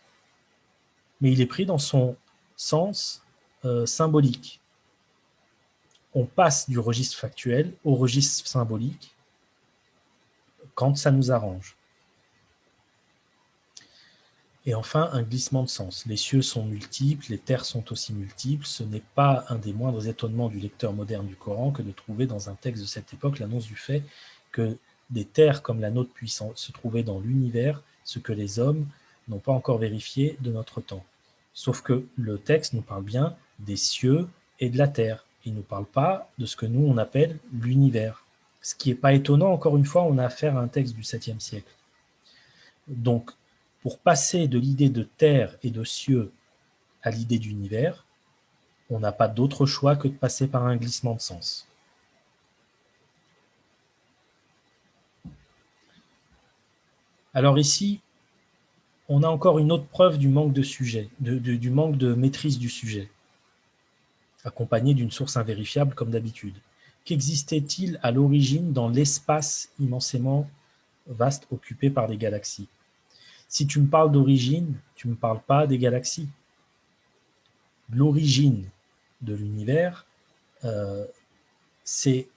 mais il est pris dans son sens symbolique. On passe du registre factuel au registre symbolique quand ça nous arrange. Et enfin, un glissement de sens. Les cieux sont multiples, les terres sont aussi multiples. Ce n'est pas un des moindres étonnements du lecteur moderne du Coran que de trouver dans un texte de cette époque l'annonce du fait que des terres comme la nôtre puissent se trouver dans l'univers, ce que les hommes n'ont pas encore vérifié de notre temps. Sauf que le texte nous parle bien des cieux et de la terre. Il ne nous parle pas de ce que nous, on appelle l'univers. Ce qui n'est pas étonnant, encore une fois, on a affaire à un texte du 7e siècle. Donc, pour passer de l'idée de terre et de cieux à l'idée d'univers, on n'a pas d'autre choix que de passer par un glissement de sens. Alors ici, on a encore une autre preuve du manque de sujet, du manque de maîtrise du sujet, accompagné d'une source invérifiable comme d'habitude. Qu'existait-il à l'origine dans l'espace immensément vaste occupé par les galaxies? Si tu me parles d'origine, tu ne me parles pas des galaxies. L'origine de l'univers, c'est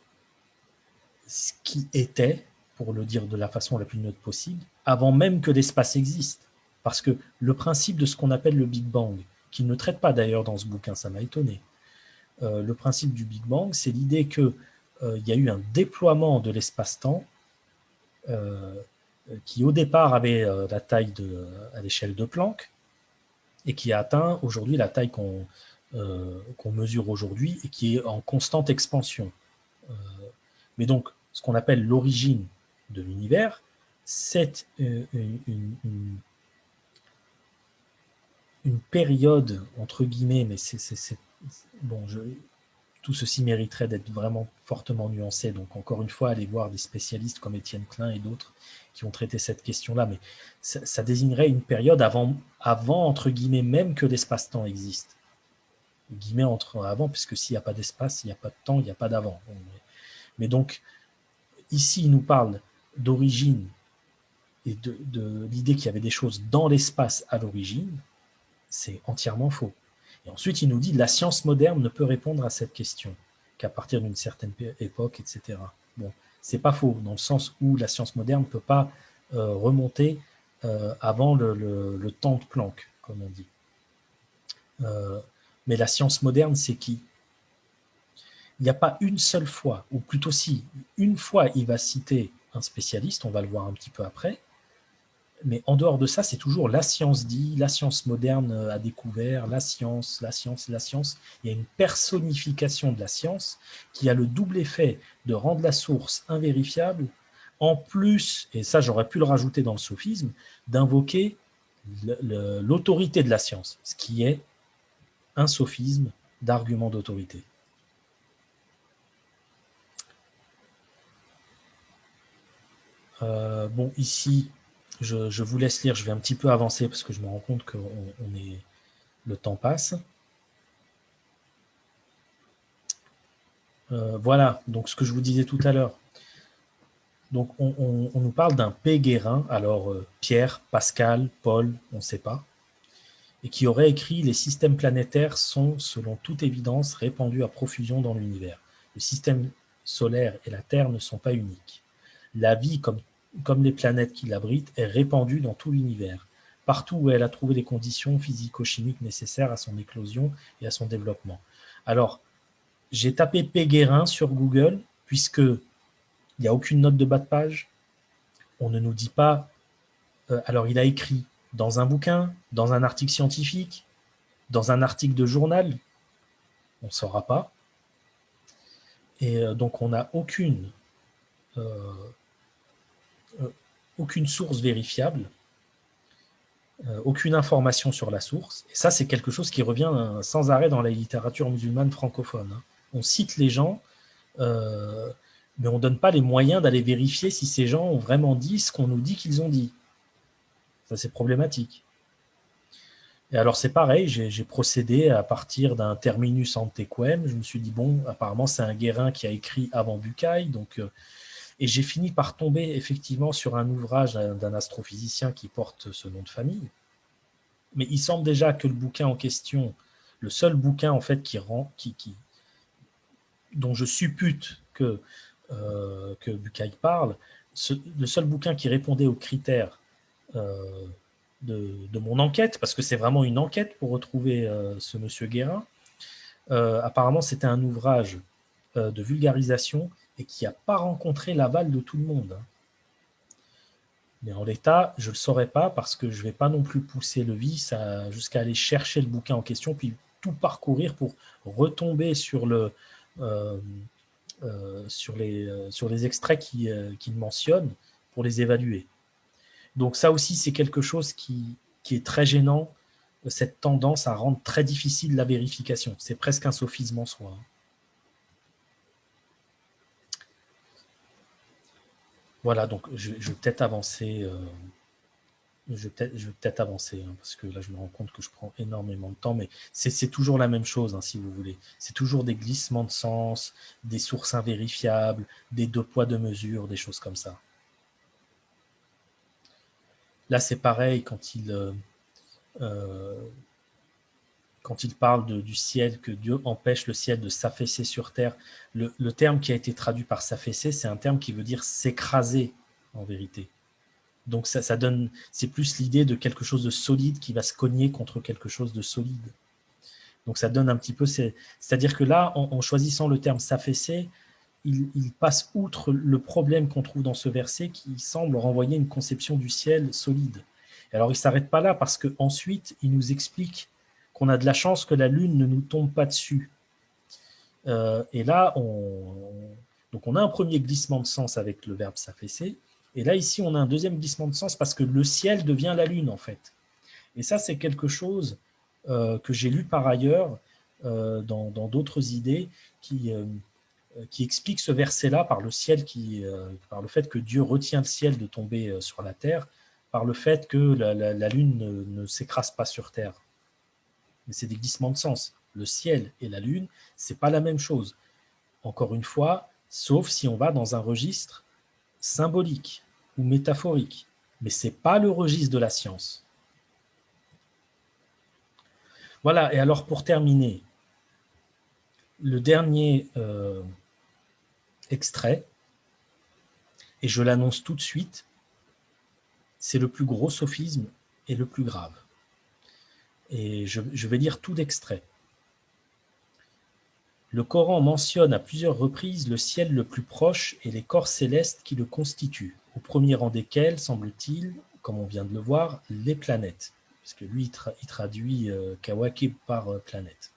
ce qui était, pour le dire de la façon la plus neutre possible, avant même que l'espace existe. Parce que le principe de ce qu'on appelle le Big Bang, qu'il ne traite pas d'ailleurs dans ce bouquin, ça m'a étonné, le principe du Big Bang, c'est l'idée qu'il y a eu un déploiement de l'espace-temps qui au départ avait la taille à l'échelle de Planck et qui a atteint aujourd'hui la taille qu'on mesure aujourd'hui et qui est en constante expansion. Mais donc, ce qu'on appelle l'origine de l'univers, c'est une période, entre guillemets, mais bon, tout ceci mériterait d'être vraiment fortement nuancé. Donc, encore une fois, allez voir des spécialistes comme Étienne Klein et d'autres qui ont traité cette question-là. Mais ça désignerait une période avant, entre guillemets, même que l'espace-temps existe. Guillemets entre avant, puisque s'il n'y a pas d'espace, il n'y a pas de temps, il n'y a pas d'avant. Mais donc, ici, il nous parle d'origine et de l'idée qu'il y avait des choses dans l'espace à l'origine. C'est entièrement faux. Et ensuite, il nous dit que la science moderne ne peut répondre à cette question qu'à partir d'une certaine époque, etc. Bon, c'est pas faux, dans le sens où la science moderne ne peut pas remonter avant le temps de Planck, comme on dit. Mais la science moderne, c'est qui? Il n'y a pas une seule fois, ou plutôt si, une fois il va citer un spécialiste, on va le voir un petit peu après. Mais en dehors de ça, c'est toujours la science dit, la science moderne a découvert, la science, la science, la science. Il y a une personnification de la science qui a le double effet de rendre la source invérifiable, en plus, et ça j'aurais pu le rajouter dans le sophisme, d'invoquer l'autorité de la science, ce qui est un sophisme d'argument d'autorité. Bon, ici, je vous laisse lire, je vais un petit peu avancer parce que je me rends compte que le temps passe. Voilà, donc ce que je vous disais tout à l'heure. Donc on nous parle d'un P. Guérin, alors Pierre, Pascal, Paul, on ne sait pas, et qui aurait écrit « Les systèmes planétaires sont, selon toute évidence, répandus à profusion dans l'univers. Le système solaire et la Terre ne sont pas uniques. La vie, comme les planètes qui l'abritent, est répandue dans tout l'univers, partout où elle a trouvé les conditions physico-chimiques nécessaires à son éclosion et à son développement. » Alors, j'ai tapé P. Guérin sur Google, puisque il n'y a aucune note de bas de page. On ne nous dit pas... alors, il a écrit dans un bouquin, dans un article scientifique, dans un article de journal, on ne saura pas. Et donc, on n'a aucune source vérifiable, aucune information sur la source. Et ça, c'est quelque chose qui revient sans arrêt dans la littérature musulmane francophone. On cite les gens, mais on ne donne pas les moyens d'aller vérifier si ces gens ont vraiment dit ce qu'on nous dit qu'ils ont dit. Ça, c'est problématique. Et alors, c'est pareil, j'ai procédé à partir d'un terminus antequem. Je me suis dit, bon, apparemment, c'est un Guérin qui a écrit avant Bucaille. Donc, et j'ai fini par tomber effectivement sur un ouvrage d'un astrophysicien qui porte ce nom de famille. Mais il semble déjà que le bouquin en question, le seul bouquin en fait dont je suppute que Bucaille parle, le seul bouquin qui répondait aux critères de mon enquête, parce que c'est vraiment une enquête pour retrouver ce monsieur Guérin, apparemment c'était un ouvrage de vulgarisation et qui n'a pas rencontré l'aval de tout le monde. Mais en l'état, je ne le saurais pas parce que je ne vais pas non plus pousser le vice jusqu'à aller chercher le bouquin en question, puis tout parcourir pour retomber sur les extraits qu'il mentionne pour les évaluer. Donc ça aussi, c'est quelque chose qui est très gênant, cette tendance à rendre très difficile la vérification. C'est presque un sophisme en soi. Voilà, donc je vais peut-être avancer. Je vais peut-être avancer, parce que là, je me rends compte que je prends énormément de temps, mais c'est toujours la même chose, si vous voulez. C'est toujours des glissements de sens, des sources invérifiables, des deux poids, deux mesures, des choses comme ça. Là, c'est pareil quand il parle du ciel, que Dieu empêche le ciel de s'affaisser sur terre. Le terme qui a été traduit par s'affaisser, c'est un terme qui veut dire s'écraser, en vérité. Donc ça donne, c'est plus l'idée de quelque chose de solide qui va se cogner contre quelque chose de solide. Donc ça donne un petit peu, c'est-à-dire que là, en choisissant le terme s'affaisser, il passe outre le problème qu'on trouve dans ce verset qui semble renvoyer une conception du ciel solide. Et alors il ne s'arrête pas là parce qu'ensuite, il nous explique qu'on a de la chance que la lune ne nous tombe pas dessus. Et là, donc on a un premier glissement de sens avec le verbe s'affaisser. Et là, ici, on a un deuxième glissement de sens parce que le ciel devient la lune, en fait. Et ça, c'est quelque chose que j'ai lu par ailleurs dans d'autres idées qui explique ce verset-là par le ciel, par le fait que Dieu retient le ciel de tomber sur la terre, par le fait que la lune ne s'écrase pas sur terre. Mais c'est des glissements de sens. Le ciel et la lune, c'est pas la même chose. Encore une fois, sauf si on va dans un registre symbolique ou métaphorique. Mais ce n'est pas le registre de la science. Voilà, et alors pour terminer, le dernier extrait, et je l'annonce tout de suite, c'est le plus gros sophisme et le plus grave. Et je vais lire tout l'extrait. Le Coran mentionne à plusieurs reprises le ciel le plus proche et les corps célestes qui le constituent, au premier rang desquels, semble-t-il, comme on vient de le voir, les planètes, parce que lui, il traduit Kawakib par planète.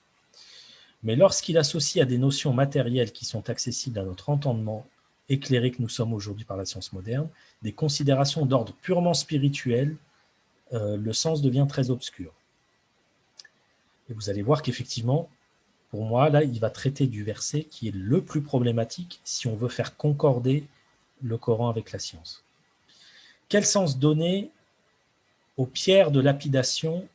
Mais lorsqu'il associe à des notions matérielles qui sont accessibles à notre entendement, éclairé que nous sommes aujourd'hui par la science moderne, des considérations d'ordre purement spirituel, le sens devient très obscur. Et vous allez voir qu'effectivement, pour moi, là, il va traiter du verset qui est le plus problématique si on veut faire concorder le Coran avec la science. Quel sens donner aux pierres de lapidation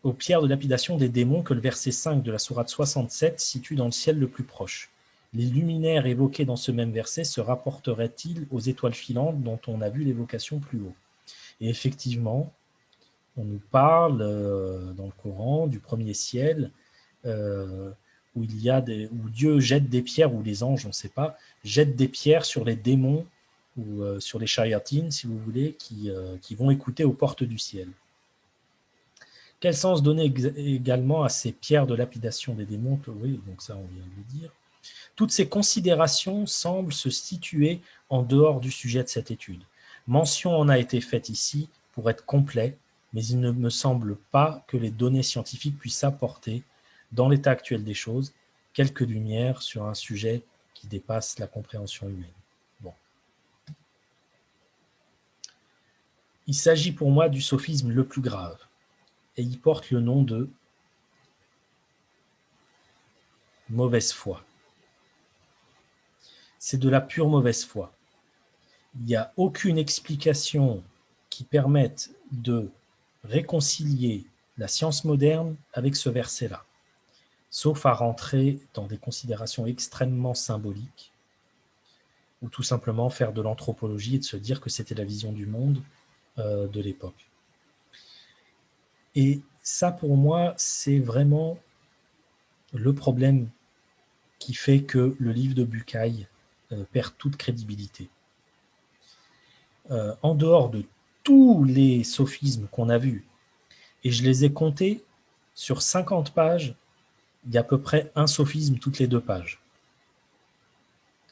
des démons que le verset 5 de la sourate 67 situe dans le ciel le plus proche? Les luminaires évoqués dans ce même verset se rapporteraient-ils aux étoiles filantes dont on a vu l'évocation plus haut? Et effectivement, on nous parle dans le Coran du premier ciel où Dieu jette des pierres, ou les anges, on ne sait pas, jettent des pierres sur les démons ou sur les shayatines, si vous voulez, qui vont écouter aux portes du ciel. Quel sens donner également à ces pierres de lapidation des démons? Oui, donc ça, on vient de le dire. Toutes ces considérations semblent se situer en dehors du sujet de cette étude. Mention en a été faite ici pour être complet, mais il ne me semble pas que les données scientifiques puissent apporter, dans l'état actuel des choses, quelques lumières sur un sujet qui dépasse la compréhension humaine. Bon. Il s'agit pour moi du sophisme le plus grave, et il porte le nom de mauvaise foi. C'est de la pure mauvaise foi. Il n'y a aucune explication qui permette de réconcilier la science moderne avec ce verset-là, sauf à rentrer dans des considérations extrêmement symboliques, ou tout simplement faire de l'anthropologie et de se dire que c'était la vision du monde de l'époque. Et ça, pour moi, c'est vraiment le problème qui fait que le livre de Bucaille perd toute crédibilité. En dehors de tous les sophismes qu'on a vus, et je les ai comptés, sur 50 pages, il y a à peu près un sophisme toutes les 2 pages.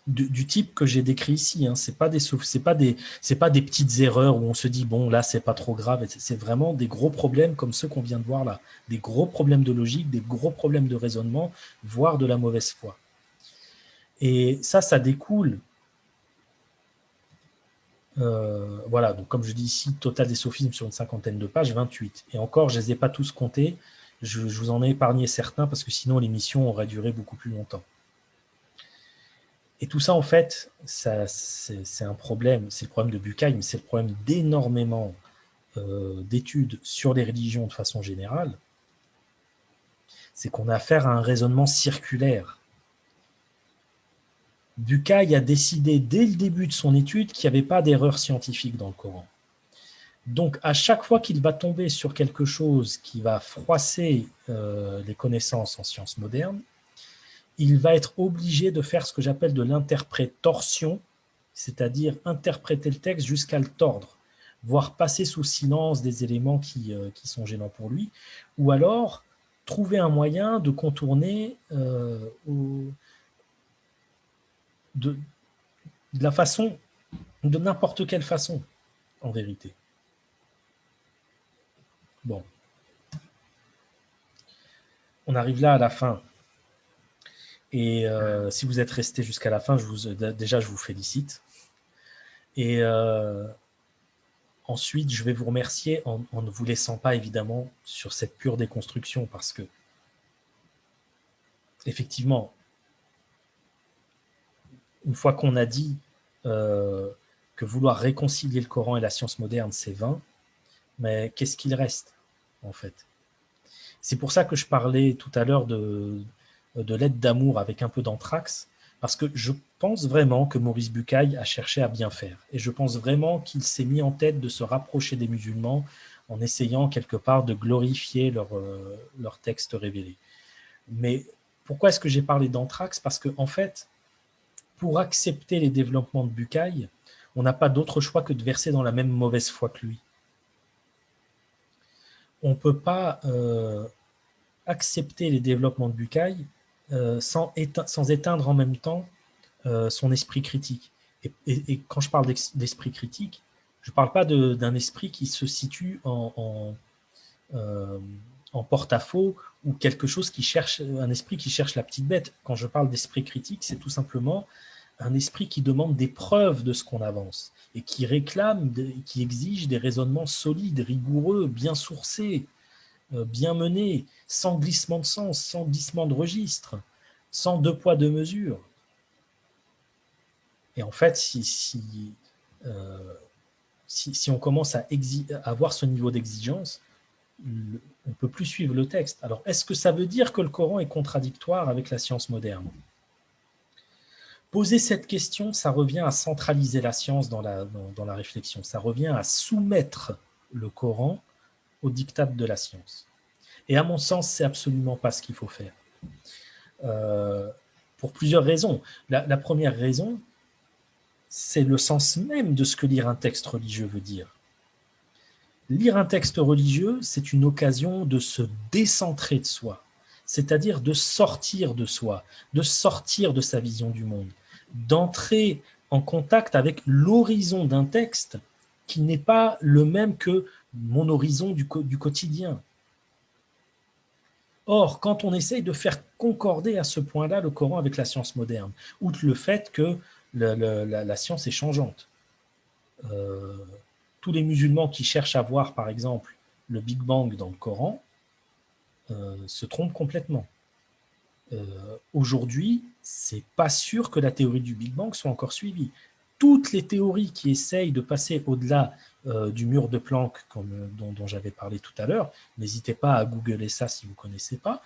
Du type que j'ai décrit ici, hein. C'est pas des petites erreurs où on se dit bon là c'est pas trop grave, c'est vraiment des gros problèmes comme ceux qu'on vient de voir là, des gros problèmes de logique, des gros problèmes de raisonnement, voire de la mauvaise foi. Et ça découle, voilà, donc comme je dis ici, total des sophismes sur une 50aine de pages, 28. Et encore, je les ai pas tous comptés, je vous en ai épargné certains parce que sinon l'émission aurait duré beaucoup plus longtemps. Et tout ça, en fait, c'est un problème, c'est le problème de Bucaille, mais c'est le problème d'énormément d'études sur les religions de façon générale, c'est qu'on a affaire à un raisonnement circulaire. Bucaille a décidé dès le début de son étude qu'il n'y avait pas d'erreur scientifique dans le Coran. Donc, à chaque fois qu'il va tomber sur quelque chose qui va froisser les connaissances en sciences modernes, il va être obligé de faire ce que j'appelle de l'interprétorsion, c'est-à-dire interpréter le texte jusqu'à le tordre, voire passer sous silence des éléments qui sont gênants pour lui, ou alors trouver un moyen de contourner de la façon, de n'importe quelle façon, en vérité. Bon. On arrive là à la fin. Et si vous êtes resté jusqu'à la fin, déjà je vous félicite. Et ensuite, je vais vous remercier en ne vous laissant pas évidemment sur cette pure déconstruction, parce que effectivement, une fois qu'on a dit que vouloir réconcilier le Coran et la science moderne, c'est vain, mais qu'est-ce qu'il reste en fait? C'est pour ça que je parlais tout à l'heure de lettre d'amour avec un peu d'anthrax, parce que je pense vraiment que Maurice Bucaille a cherché à bien faire. Et je pense vraiment qu'il s'est mis en tête de se rapprocher des musulmans en essayant quelque part de glorifier leur texte révélé. Mais pourquoi est-ce que j'ai parlé d'anthrax? Parce qu'en fait, pour accepter les développements de Bucaille, on n'a pas d'autre choix que de verser dans la même mauvaise foi que lui. On ne peut pas accepter les développements de Bucaille sans éteindre en même temps son esprit critique. Et quand je parle d'esprit critique, je ne parle pas d'un esprit qui se situe en porte-à-faux ou quelque chose qui cherche, un esprit qui cherche la petite bête. Quand je parle d'esprit critique, c'est tout simplement un esprit qui demande des preuves de ce qu'on avance et qui réclame, qui exige des raisonnements solides, rigoureux, bien sourcés, bien menés, sans glissement de sens, sans glissement de registre, sans deux poids, deux mesures. Et en fait, si on commence à avoir ce niveau d'exigence, on ne peut plus suivre le texte. Alors, est-ce que ça veut dire que le Coran est contradictoire avec la science moderne? Poser cette question, ça revient à centraliser la science dans la réflexion. Ça revient à soumettre le Coran au diktat de la science. Et à mon sens, c'est absolument pas ce qu'il faut faire. Pour plusieurs raisons. La première raison, c'est le sens même de ce que lire un texte religieux veut dire. Lire un texte religieux, c'est une occasion de se décentrer de soi, c'est-à-dire de sortir de soi, de sortir de sa vision du monde, d'entrer en contact avec l'horizon d'un texte qui n'est pas le même que mon horizon du quotidien. Or, quand on essaye de faire concorder à ce point-là le Coran avec la science moderne, outre le fait que la science est changeante, tous les musulmans qui cherchent à voir, par exemple, le Big Bang dans le Coran se trompent complètement. Aujourd'hui, c'est pas sûr que la théorie du Big Bang soit encore suivie. Toutes les théories qui essayent de passer au-delà du mur de Planck, dont j'avais parlé tout à l'heure, n'hésitez pas à googler ça si vous ne connaissez pas.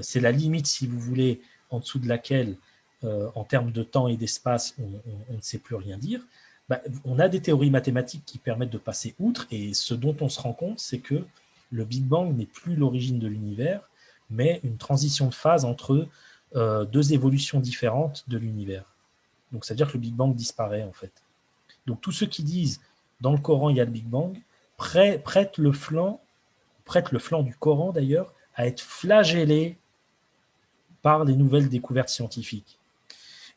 C'est la limite, si vous voulez, en dessous de laquelle, en termes de temps et d'espace, on ne sait plus rien dire. On a des théories mathématiques qui permettent de passer outre, et ce dont on se rend compte, c'est que le Big Bang n'est plus l'origine de l'univers, mais une transition de phase entre deux évolutions différentes de l'univers. Donc, c'est-à-dire que le Big Bang disparaît, en fait. Donc, tous ceux qui disent dans le Coran, il y a le Big Bang, prêtent le flanc du Coran, d'ailleurs, à être flagellés par les nouvelles découvertes scientifiques.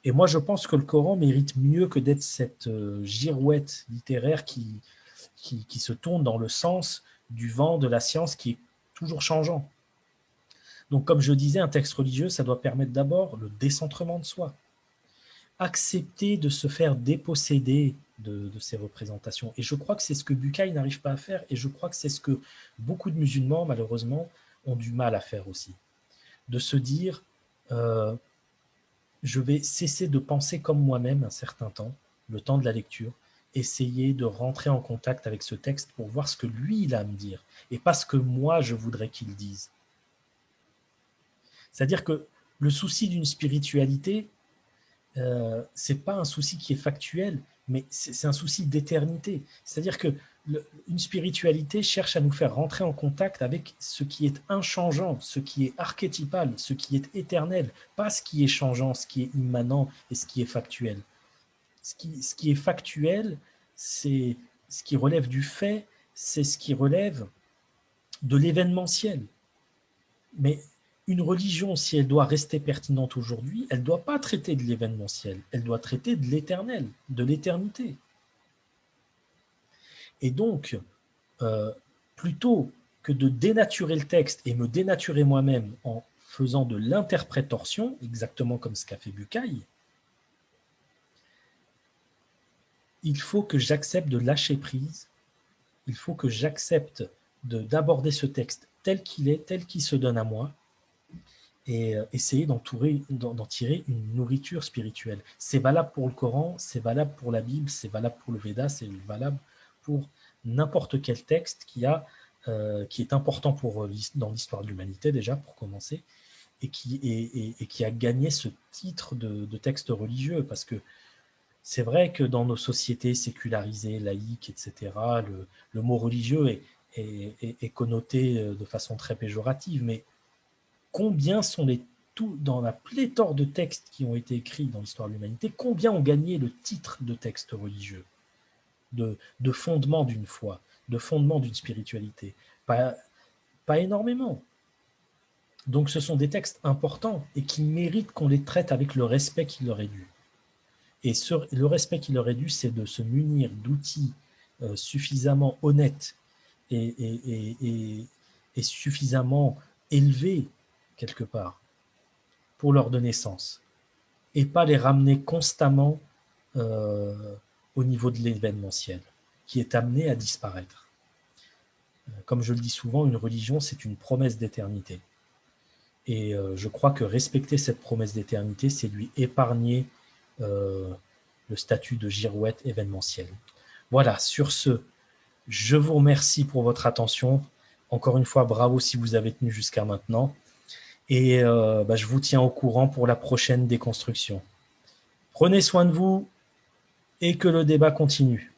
Et moi, je pense que le Coran mérite mieux que d'être cette girouette littéraire qui se tourne dans le sens du vent de la science qui est toujours changeant. Donc, comme je disais, un texte religieux, ça doit permettre d'abord le décentrement de soi. Accepter de se faire déposséder de ces représentations. Et je crois que c'est ce que Bucaille n'arrive pas à faire, et je crois que c'est ce que beaucoup de musulmans, malheureusement, ont du mal à faire aussi. De se dire, je vais cesser de penser comme moi-même un certain temps, le temps de la lecture, essayer de rentrer en contact avec ce texte pour voir ce que lui, il a à me dire, et pas ce que moi, je voudrais qu'il dise. C'est-à-dire que le souci d'une spiritualité, c'est pas un souci qui est factuel, mais c'est un souci d'éternité. C'est-à-dire que une spiritualité cherche à nous faire rentrer en contact avec ce qui est inchangeant, ce qui est archétypal, ce qui est éternel, pas ce qui est changeant, ce qui est immanent et ce qui est factuel. Ce qui est factuel, c'est ce qui relève du fait, c'est ce qui relève de l'événementiel. Mais une religion, si elle doit rester pertinente aujourd'hui, elle ne doit pas traiter de l'événementiel, elle doit traiter de l'éternel, de l'éternité. Et donc, plutôt que de dénaturer le texte et me dénaturer moi-même en faisant de l'interprétation, exactement comme ce qu'a fait Bucaille, il faut que j'accepte de lâcher prise, il faut que j'accepte d'aborder ce texte tel qu'il est, tel qu'il se donne à moi, et essayer d'en tirer une nourriture spirituelle. C'est valable pour le Coran, c'est valable pour la Bible, c'est valable pour le Veda, c'est valable pour n'importe quel texte qui est important dans l'histoire de l'humanité déjà, pour commencer, et qui a gagné ce titre de texte religieux, parce que c'est vrai que dans nos sociétés sécularisées, laïques, etc., le mot religieux est connoté de façon très péjorative, mais combien dans la pléthore de textes qui ont été écrits dans l'histoire de l'humanité, combien ont gagné le titre de texte religieux, de fondement d'une foi, de fondement d'une spiritualité? Pas énormément. Donc ce sont des textes importants et qui méritent qu'on les traite avec le respect qui leur est dû. Et le respect qui leur est dû, c'est de se munir d'outils suffisamment honnêtes et suffisamment élevés, quelque part, pour leur donner sens. Et pas les ramener constamment au niveau de l'événementiel, qui est amené à disparaître. Comme je le dis souvent, une religion, c'est une promesse d'éternité. Et je crois que respecter cette promesse d'éternité, c'est lui épargner le statut de girouette événementielle. Voilà, sur ce, je vous remercie pour votre attention. Encore une fois, bravo si vous avez tenu jusqu'à maintenant. Et je vous tiens au courant pour la prochaine déconstruction. Prenez soin de vous et que le débat continue.